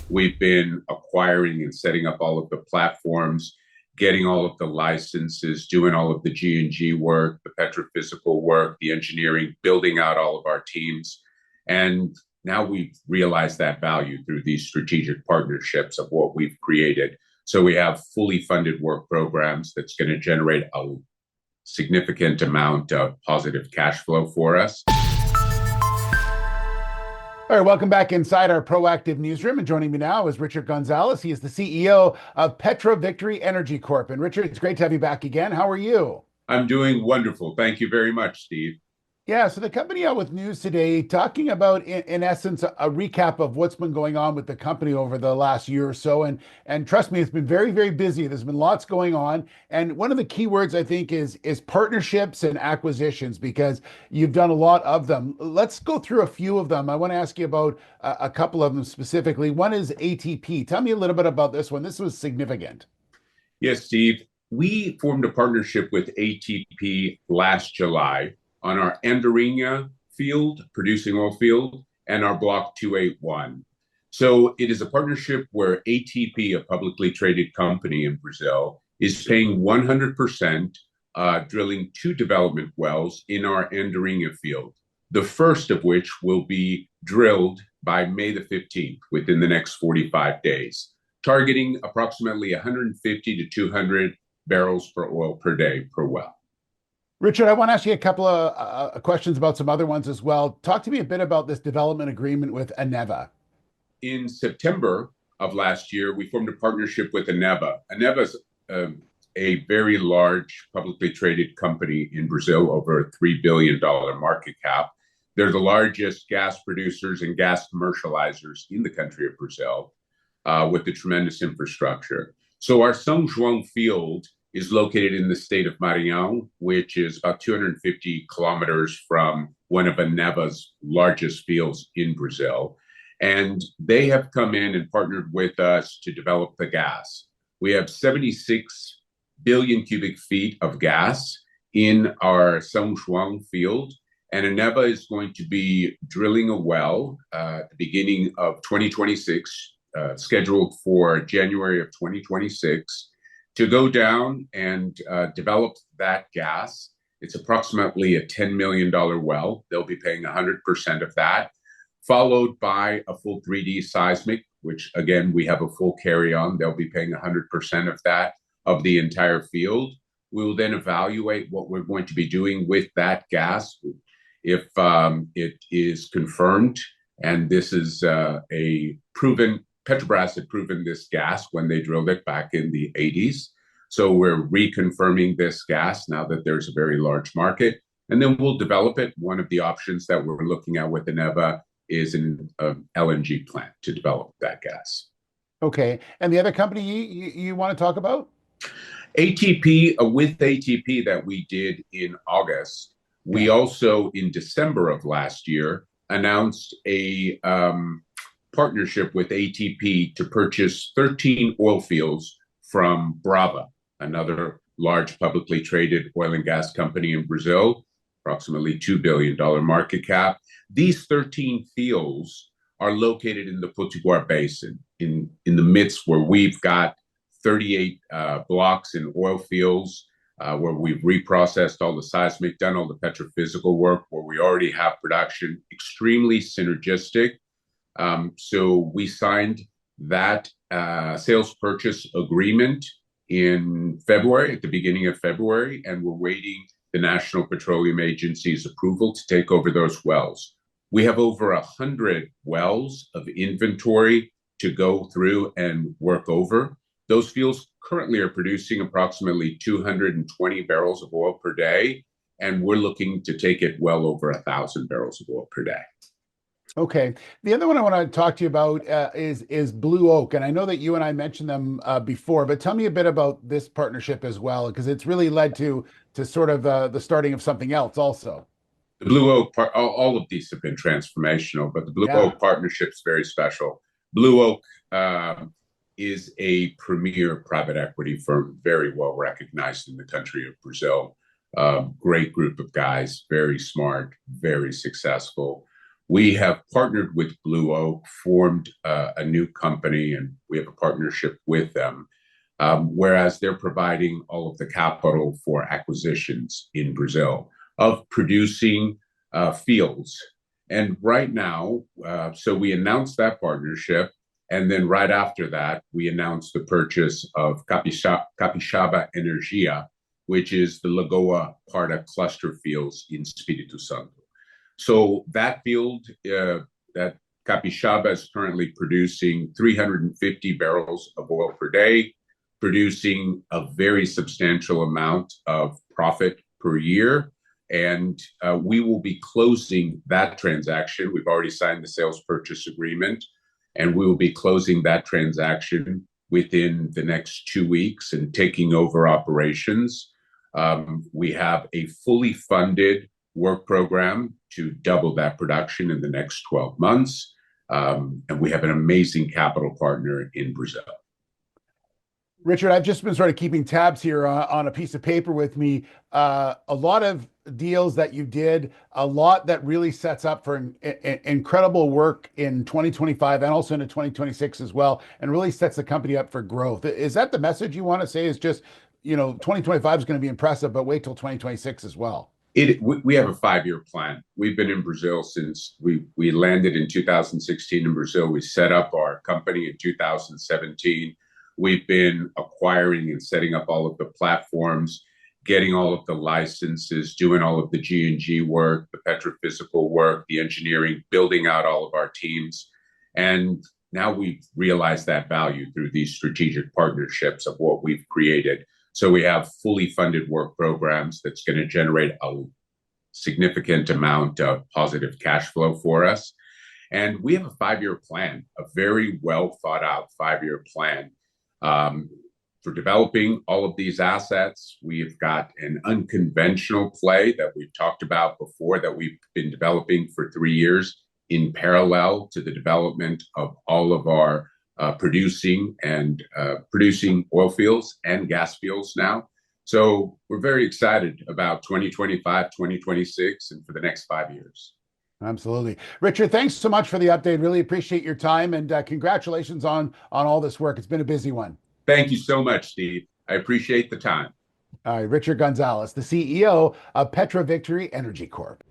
We've been acquiring and setting up all of the platforms, getting all of the licenses, doing all of the G&G work, the petrophysical work, the engineering, building out all of our teams. And now we've realized that value through these strategic partnerships of what we've created. So we have fully funded work programs that's going to generate a significant amount of positive cash flow for us. All right, welcome back inside our proactive newsroom. And joining me now is Richard Gonzalez. He is the CEO of Petro-Victory Energy Corp. And Richard, it's great to have you back again. How are you? I'm doing wonderful. Thank you very much, Steve. Yeah, so the company out with news today, talking about, in essence, a recap of what's been going on with the company over the last year or so. And trust me, it's been very, very busy. There's been lots going on. And one of the key words, I think, is partnerships and acquisitions, because you've done a lot of them. Let's go through a few of them. I want to ask you about a couple of them specifically. One is ATP. Tell me a little bit about this one. This was significant. Yes, Steve. We formed a partnership with ATP last July on our Andorinha Field, producing oil field, and our Block 281. So it is a partnership where ATP, a publicly traded company in Brazil, is paying 100%, drilling 2 development wells in our Andorinha Field, the first of which will be drilled by May the 15th, within the next 45 days, targeting approximately 150 to 200 barrels per oil per day per well. Richard, I want to ask you a couple of questions about some other ones as well. Talk to me a bit about this development agreement with Eneva. In September of last year, we formed a partnership with Eneva. Eneva is a very large publicly traded company in Brazil, over a $3 billion market cap. They're the largest gas producers and gas commercializers in the country of Brazil, with a tremendous infrastructure. So our São João field is located in the state of Maranhão, which is about 250 kilometers from one of Eneva's largest fields in Brazil. And they have come in and partnered with us to develop the gas. We have 76 billion cubic feet of gas in our São João field, and Eneva is going to be drilling a well at the beginning of 2026, scheduled for January of 2026, to go down and develop that gas. It's approximately a $10 million well. They'll be paying 100% of that, followed by a full 3D seismic, which, again, we have a full carry-on. They'll be paying 100% of that, of the entire field. We will then evaluate what we're going to be doing with that gas. If it is confirmed, and this is a proven, Petrobras had proven this gas when they drilled it back in the 80s. So we're reconfirming this gas now that there's a very large market, and then we'll develop it. One of the options that we're looking at with Eneva is an LNG plant to develop that gas. Okay. And the other company you want to talk about? ATP, with ATP that we did in August, we also, in December of last year, announced a partnership with ATP to purchase 13 oil fields from Brava, another large publicly traded oil and gas company in Brazil, approximately $2 billion market cap. These 13 fields are located in the Potiguar Basin, in the midst where we've got 38 blocks in oil fields, where we've reprocessed all the seismic, done all the petrophysical work, where we already have production, extremely synergistic. So we signed that sales purchase agreement in February, at the beginning of February, and we're waiting the National Petroleum Agency's approval to take over those wells. We have over 100 wells of inventory to go through and work over. Those fields currently are producing approximately 220 barrels of oil per day, and we're looking to take it well over 1,000 barrels of oil per day. Okay. The other one I want to talk to you about is BlueOak, and I know that you and I mentioned them before, but tell me a bit about this partnership as well, because it's really led to sort of the starting of something else also. The BlueOak, all of these have been transformational, but the BlueOak partnership is very special. BlueOak is a premier private equity firm, very well recognized in the country of Brazil. Great group of guys, very smart, very successful. We have partnered with BlueOak, formed a new company, and we have a partnership with them. Whereas they're providing all of the capital for acquisitions in Brazil of producing fields. And right now, so we announced that partnership. And then right after that, we announced the purchase of Capixaba Energia, which is the Lagoa Parda cluster fields in Espírito Santo. So that field, that Capixaba is currently producing 350 barrels of oil per day, producing a very substantial amount of profit per year. And we will be closing that transaction. We've already signed the sales purchase agreement, and we will be closing that transaction within the next 2 weeks and taking over operations. We have a fully funded work program to double that production in the next 12 months. And we have an amazing capital partner in Brazil. Richard, I've just been sort of keeping tabs here on a piece of paper with me. A lot of deals that you did, a lot that really sets up for incredible work in 2025 and also into 2026 as well, and really sets the company up for growth. Is that the message you want to say? Is just, 2025 is going to be impressive, but wait till 2026 as well. We have a 5-year plan. We've been in Brazil since we landed in 2016 in Brazil. We set up our company in 2017. We've been acquiring and setting up all of the platforms, getting all of the licenses, doing all of the G&G work, the petrophysical work, the engineering, building out all of our teams. And now we've realized that value through these strategic partnerships of what we've created. So we have fully funded work programs that's going to generate a significant amount of positive cash flow for us. And we have a 5-year plan, a very well thought out 5-year plan for developing all of these assets. We've got an unconventional play that we've talked about before that we've been developing for 3 years in parallel to the development of all of our producing oil fields and gas fields now. So we're very excited about 2025, 2026, and for the next 5 years. Absolutely. Richard, thanks so much for the update. Really appreciate your time, and congratulations on all this work. It's been a busy one. Thank you so much, Steve. I appreciate the time. All right, Richard Gonzalez, the CEO of Petro-Victory Energy Corp.